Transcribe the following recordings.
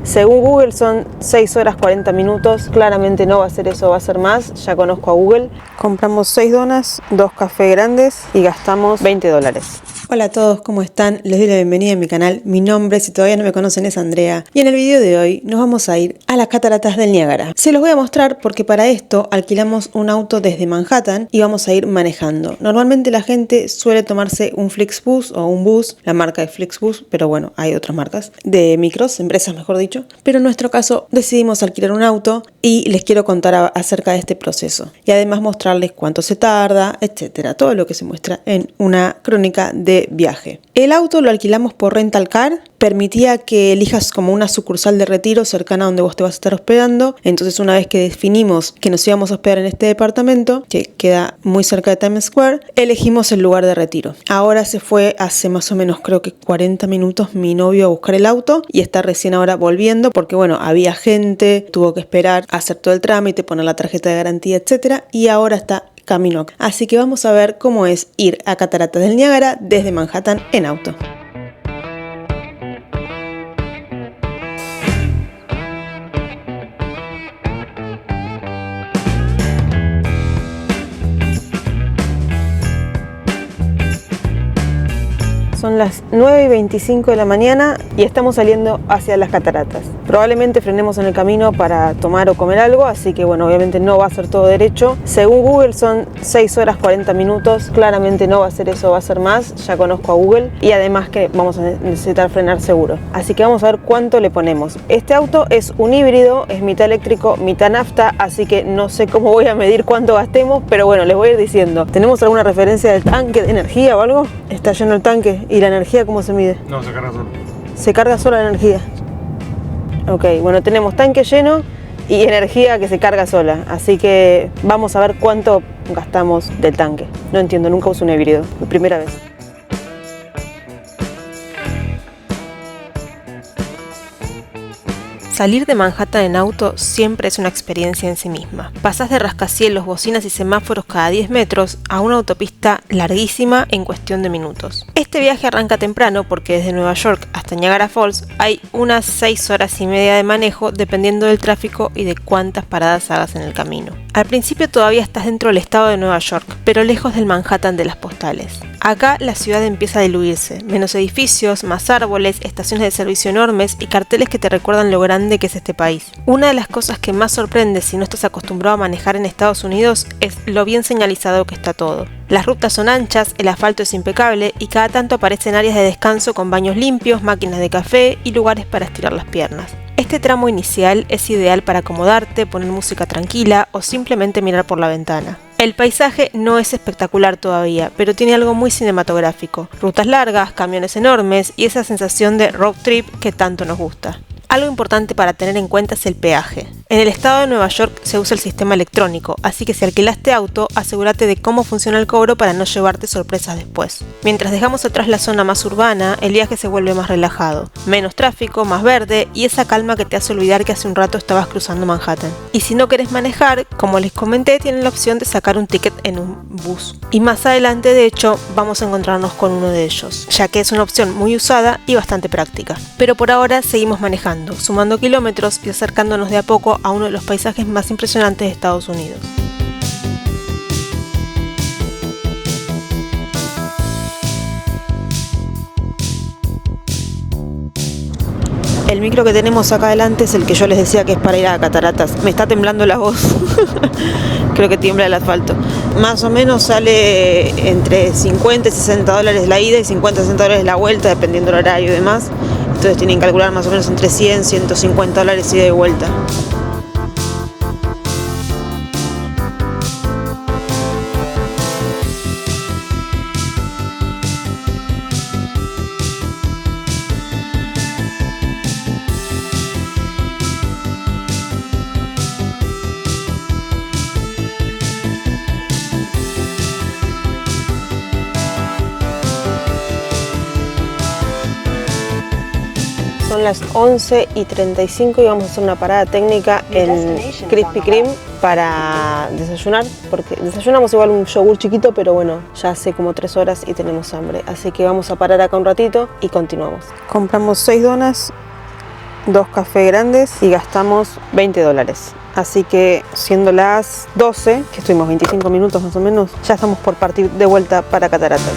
Según Google son 6 horas 40 minutos, claramente no va a ser eso, va a ser más, ya conozco a Google. Compramos 6 donas, 2 cafés grandes y gastamos $20. Hola a todos, ¿cómo están? Les doy la bienvenida a mi canal. Mi nombre, si todavía no me conocen, es Andrea. Y en el video de hoy nos vamos a ir a las cataratas del Niágara. Se los voy a mostrar porque para esto alquilamos un auto desde Manhattan y vamos a ir manejando. Normalmente la gente suele tomarse un Flixbus o un bus, la marca de Flixbus, pero bueno, hay otras marcas, de micros, empresas mejor dicho. Pero en nuestro caso decidimos alquilar un auto y les quiero contar acerca de este proceso. Y además mostrarles cuánto se tarda, etcétera. Todo lo que se muestra en una crónica de viaje. El auto lo alquilamos por Rental Car, permitía que elijas como una sucursal de Retiro cercana a donde vos te vas a estar hospedando. Entonces, una vez que definimos que nos íbamos a hospedar en este departamento, que queda muy cerca de Times Square, elegimos el lugar de Retiro. Ahora se fue hace más o menos creo que 40 minutos mi novio a buscar el auto y está recién ahora volviendo porque bueno, había gente, tuvo que esperar a hacer todo el trámite, poner la tarjeta de garantía, etcétera, y ahora está camino. Así que vamos a ver cómo es ir a Cataratas del Niágara desde Manhattan en auto. Son las 9:25 de la mañana y estamos saliendo hacia las cataratas. Probablemente frenemos en el camino para tomar o comer algo, así que bueno, obviamente no va a ser todo derecho. Según Google son 6 horas 40 minutos, claramente no va a ser eso, va a ser más, ya conozco a Google. Y además que vamos a necesitar frenar seguro. Así que vamos a ver cuánto le ponemos. Este auto es un híbrido, es mitad eléctrico, mitad nafta, así que no sé cómo voy a medir cuánto gastemos, pero bueno, les voy a ir diciendo. ¿Tenemos alguna referencia del tanque de energía o algo? ¿Está lleno el tanque? ¿Y la energía cómo se mide? No, se carga solo. ¿Se carga sola la energía? Ok, bueno, tenemos tanque lleno y energía que se carga sola. Así que vamos a ver cuánto gastamos del tanque. No entiendo, nunca uso un híbrido. Primera vez. Salir de Manhattan en auto siempre es una experiencia en sí misma. Pasás de rascacielos, bocinas y semáforos cada 10 metros a una autopista larguísima en cuestión de minutos. Este viaje arranca temprano porque desde Nueva York hasta Niagara Falls hay unas 6 horas y media de manejo dependiendo del tráfico y de cuántas paradas hagas en el camino. Al principio todavía estás dentro del estado de Nueva York, pero lejos del Manhattan de las postales. Acá la ciudad empieza a diluirse, menos edificios, más árboles, estaciones de servicio enormes y carteles que te recuerdan lo grande que es este país. Una de las cosas que más sorprende si no estás acostumbrado a manejar en Estados Unidos es lo bien señalizado que está todo. Las rutas son anchas, el asfalto es impecable y cada tanto aparecen áreas de descanso con baños limpios, máquinas de café y lugares para estirar las piernas. Este tramo inicial es ideal para acomodarte, poner música tranquila o simplemente mirar por la ventana. El paisaje no es espectacular todavía, pero tiene algo muy cinematográfico. Rutas largas, camiones enormes y esa sensación de road trip que tanto nos gusta. Algo importante para tener en cuenta es el peaje. En el estado de Nueva York se usa el sistema electrónico, así que si alquilaste auto, asegúrate de cómo funciona el cobro para no llevarte sorpresas después. Mientras dejamos atrás la zona más urbana, el viaje se vuelve más relajado. Menos tráfico, más verde y esa calma que te hace olvidar que hace un rato estabas cruzando Manhattan. Y si no querés manejar, como les comenté, tienen la opción de sacar un ticket en un bus. Y más adelante, de hecho, vamos a encontrarnos con uno de ellos, ya que es una opción muy usada y bastante práctica. Pero por ahora seguimos manejando, sumando kilómetros y acercándonos de a poco a uno de los paisajes más impresionantes de Estados Unidos. El micro que tenemos acá adelante es el que yo les decía que es para ir a cataratas. Me está temblando la voz. Creo que tiembla el asfalto. Más o menos sale entre 50 y 60 dólares la ida y 50 y 60 dólares la vuelta, dependiendo del horario y demás. Entonces tienen que calcular más o menos entre 100 y 150 dólares ida y vuelta. Son las 11:35 y vamos a hacer una parada técnica en Krispy Kreme para desayunar, porque desayunamos igual un yogur chiquito, pero bueno, ya hace como 3 horas y tenemos hambre, así que vamos a parar acá un ratito y continuamos. Compramos 6 donas, 2 cafés grandes y gastamos $20. Así que siendo las 12, que estuvimos 25 minutos más o menos, ya estamos por partir de vuelta para Cataratas.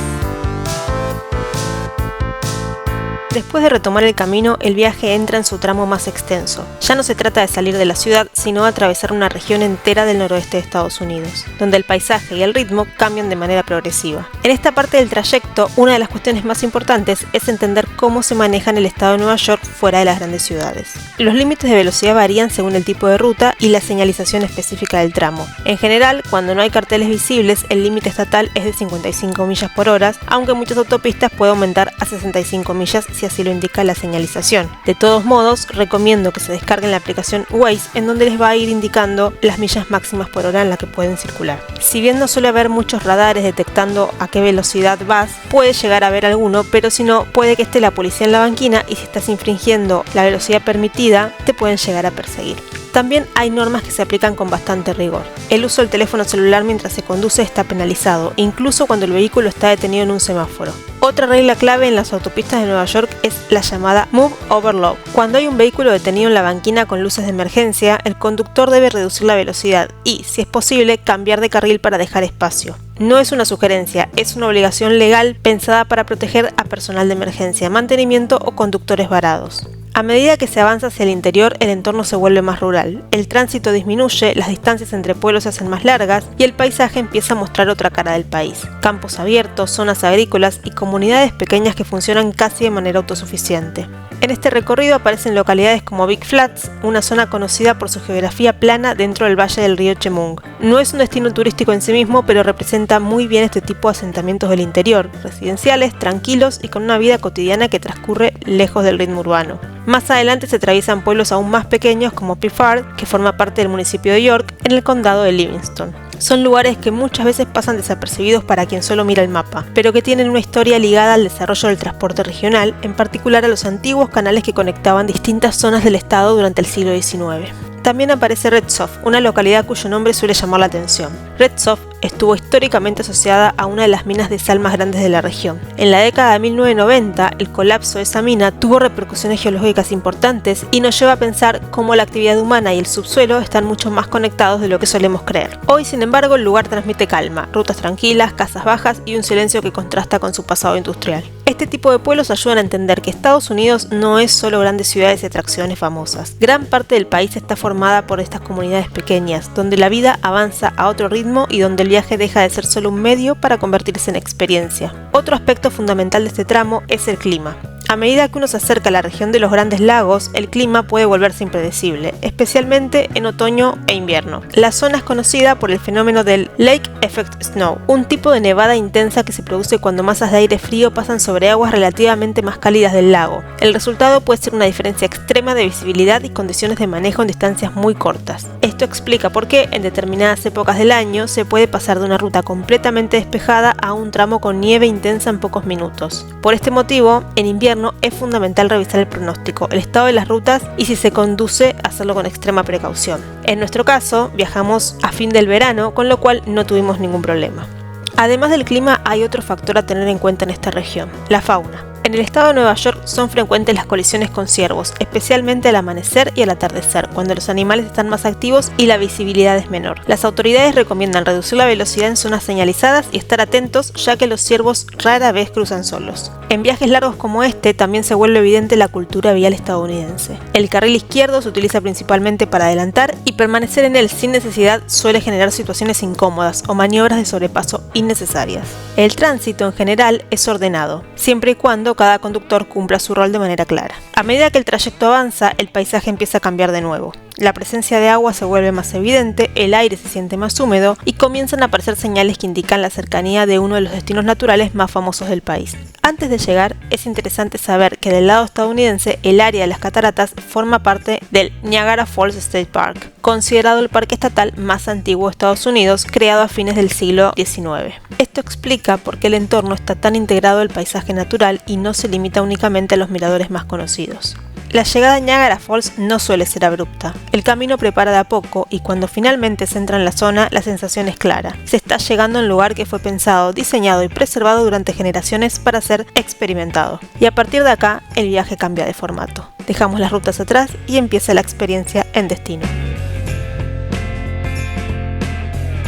Después de retomar el camino, el viaje entra en su tramo más extenso. Ya no se trata de salir de la ciudad, sino de atravesar una región entera del noroeste de Estados Unidos, donde el paisaje y el ritmo cambian de manera progresiva. En esta parte del trayecto, una de las cuestiones más importantes es entender cómo se maneja en el estado de Nueva York fuera de las grandes ciudades. Los límites de velocidad varían según el tipo de ruta y la señalización específica del tramo. En general, cuando no hay carteles visibles, el límite estatal es de 55 millas por hora, aunque en muchas autopistas puede aumentar a 65 millas si así lo indica la señalización. De todos modos, recomiendo que se descarguen la aplicación Waze, en donde les va a ir indicando las millas máximas por hora en la que pueden circular. Si bien no suele haber muchos radares detectando a qué velocidad vas, puede llegar a haber alguno, pero si no, puede que esté la policía en la banquina y si estás infringiendo la velocidad permitida, te pueden llegar a perseguir. También hay normas que se aplican con bastante rigor. El uso del teléfono celular mientras se conduce está penalizado, incluso cuando el vehículo está detenido en un semáforo. Otra regla clave en las autopistas de Nueva York es la llamada Move Over Low. Cuando hay un vehículo detenido en la banquina con luces de emergencia, el conductor debe reducir la velocidad y, si es posible, cambiar de carril para dejar espacio. No es una sugerencia, es una obligación legal pensada para proteger a personal de emergencia, mantenimiento o conductores varados. A medida que se avanza hacia el interior, el entorno se vuelve más rural. El tránsito disminuye, las distancias entre pueblos se hacen más largas y el paisaje empieza a mostrar otra cara del país. Campos abiertos, zonas agrícolas y comunidades pequeñas que funcionan casi de manera autosuficiente. En este recorrido aparecen localidades como Big Flats, una zona conocida por su geografía plana dentro del valle del río Chemung. No es un destino turístico en sí mismo, pero representa muy bien este tipo de asentamientos del interior, residenciales, tranquilos y con una vida cotidiana que transcurre lejos del ritmo urbano. Más adelante se atraviesan pueblos aún más pequeños como Piffard, que forma parte del municipio de York, en el condado de Livingston. Son lugares que muchas veces pasan desapercibidos para quien solo mira el mapa, pero que tienen una historia ligada al desarrollo del transporte regional, en particular a los antiguos canales que conectaban distintas zonas del estado durante el siglo XIX. También aparece Red Sox, una localidad cuyo nombre suele llamar la atención. Red Sox estuvo históricamente asociada a una de las minas de sal más grandes de la región. En la década de 1990, el colapso de esa mina tuvo repercusiones geológicas importantes y nos lleva a pensar cómo la actividad humana y el subsuelo están mucho más conectados de lo que solemos creer. Hoy, sin embargo, el lugar transmite calma, rutas tranquilas, casas bajas y un silencio que contrasta con su pasado industrial. Este tipo de pueblos ayudan a entender que Estados Unidos no es solo grandes ciudades y atracciones famosas. Gran parte del país está formada por estas comunidades pequeñas, donde la vida avanza a otro ritmo y donde el viaje deja de ser solo un medio para convertirse en experiencia. Otro aspecto fundamental de este tramo es el clima. A medida que uno se acerca a la región de los Grandes Lagos, el clima puede volverse impredecible, especialmente en otoño e invierno. La zona es conocida por el fenómeno del Lake Effect Snow, un tipo de nevada intensa que se produce cuando masas de aire frío pasan sobre aguas relativamente más cálidas del lago. El resultado puede ser una diferencia extrema de visibilidad y condiciones de manejo en distancias muy cortas. Esto explica por qué en determinadas épocas del año se puede pasar de una ruta completamente despejada a un tramo con nieve intensa en pocos minutos. Por este motivo, en invierno es fundamental revisar el pronóstico, el estado de las rutas y si se conduce, hacerlo con extrema precaución. En nuestro caso, viajamos a fin del verano, con lo cual no tuvimos ningún problema. Además del clima, hay otro factor a tener en cuenta en esta región, la fauna. En el estado de Nueva York son frecuentes las colisiones con ciervos, especialmente al amanecer y al atardecer, cuando los animales están más activos y la visibilidad es menor. Las autoridades recomiendan reducir la velocidad en zonas señalizadas y estar atentos, ya que los ciervos rara vez cruzan solos. En viajes largos como este también se vuelve evidente la cultura vial estadounidense. El carril izquierdo se utiliza principalmente para adelantar y permanecer en él sin necesidad suele generar situaciones incómodas o maniobras de sobrepaso innecesarias. El tránsito en general es ordenado, siempre y cuando cada conductor cumpla su rol de manera clara. A medida que el trayecto avanza, el paisaje empieza a cambiar de nuevo. La presencia de agua se vuelve más evidente, el aire se siente más húmedo y comienzan a aparecer señales que indican la cercanía de uno de los destinos naturales más famosos del país. Antes de llegar, es interesante saber que del lado estadounidense, el área de las cataratas forma parte del Niagara Falls State Park, considerado el parque estatal más antiguo de Estados Unidos, creado a fines del siglo XIX. Esto explica por qué el entorno está tan integrado al paisaje natural y no se limita únicamente a los miradores más conocidos. La llegada a Niagara Falls no suele ser abrupta. El camino prepara de a poco y cuando finalmente se entra en la zona, la sensación es clara. Se está llegando a un lugar que fue pensado, diseñado y preservado durante generaciones para ser experimentado. Y a partir de acá, el viaje cambia de formato. Dejamos las rutas atrás y empieza la experiencia en destino.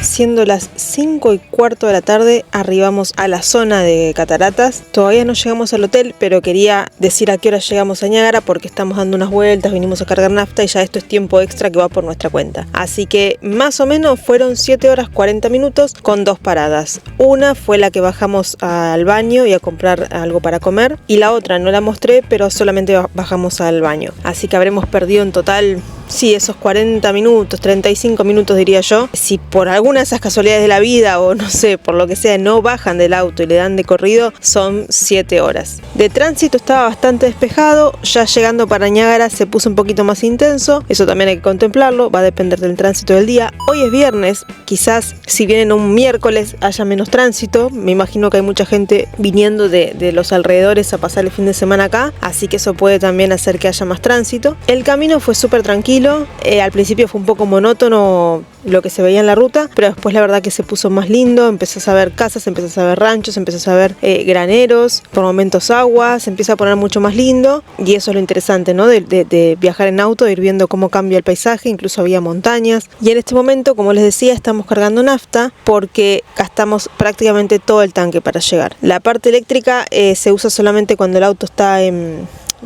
Siendo las 5:15 de la tarde, arribamos a la zona de cataratas. Todavía no llegamos al hotel, pero quería decir a qué hora llegamos a Niágara porque estamos dando unas vueltas, vinimos a cargar nafta y ya esto es tiempo extra que va por nuestra cuenta. Así que más o menos fueron 7 horas 40 minutos con 2 paradas. Una fue la que bajamos al baño y a comprar algo para comer, y la otra no la mostré, pero solamente bajamos al baño. Así que habremos perdido en total, sí, esos 40 minutos, 35 minutos diría yo. Si por alguna de esas casualidades de la vida o no sé, por lo que sea, no bajan del auto y le dan de corrido, son 7 horas. De tránsito estaba bastante despejado, ya llegando para Niágara se puso un poquito más intenso, eso también hay que contemplarlo, va a depender del tránsito del día. Hoy es viernes, quizás si vienen un miércoles haya menos tránsito, me imagino que hay mucha gente viniendo de los alrededores a pasar el fin de semana acá, así que eso puede también hacer que haya más tránsito. El camino fue súper tranquilo, al principio fue un poco monótono lo que se veía en la ruta, pero después la verdad que se puso más lindo, empezás a ver casas, empezás a ver ranchos, empezás a ver graneros, por momentos agua, se empieza a poner mucho más lindo, y eso es lo interesante, ¿no? De viajar en auto, de ir viendo cómo cambia el paisaje, incluso había montañas, y en este momento, como les decía, estamos cargando nafta porque gastamos prácticamente todo el tanque para llegar. La parte eléctrica se usa solamente cuando el auto está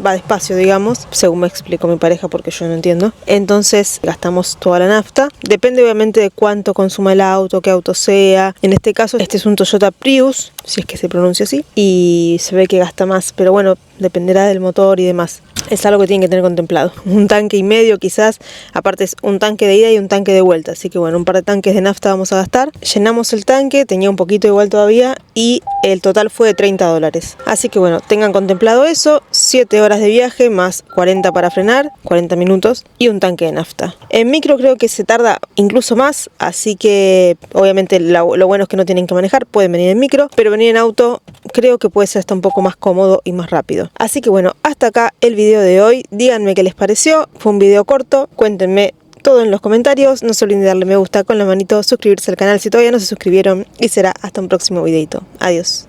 va despacio, digamos, según me explicó mi pareja porque yo no entiendo. Entonces gastamos toda la nafta. Depende obviamente de cuánto consuma el auto, qué auto sea. En este caso, este es un Toyota Prius, si es que se pronuncia así, y se ve que gasta más, pero bueno, dependerá del motor y demás. Es algo que tienen que tener contemplado. Un tanque y medio quizás, aparte es un tanque de ida y un tanque de vuelta, así que bueno, un par de tanques de nafta vamos a gastar. Llenamos el tanque, tenía un poquito igual todavía, y el total fue de $30. Así que bueno, tengan contemplado eso, 7 horas de viaje más 40 para frenar, 40 minutos y un tanque de nafta. En micro creo que se tarda incluso más, así que obviamente lo bueno es que no tienen que manejar, pueden venir en micro, pero venir en auto creo que puede ser hasta un poco más cómodo y más rápido. Así que bueno, hasta acá el video de hoy. Díganme qué les pareció, fue un video corto, cuéntenme todo en los comentarios, no se olviden de darle me gusta con la manito, suscribirse al canal si todavía no se suscribieron, y será hasta un próximo videito. Adiós.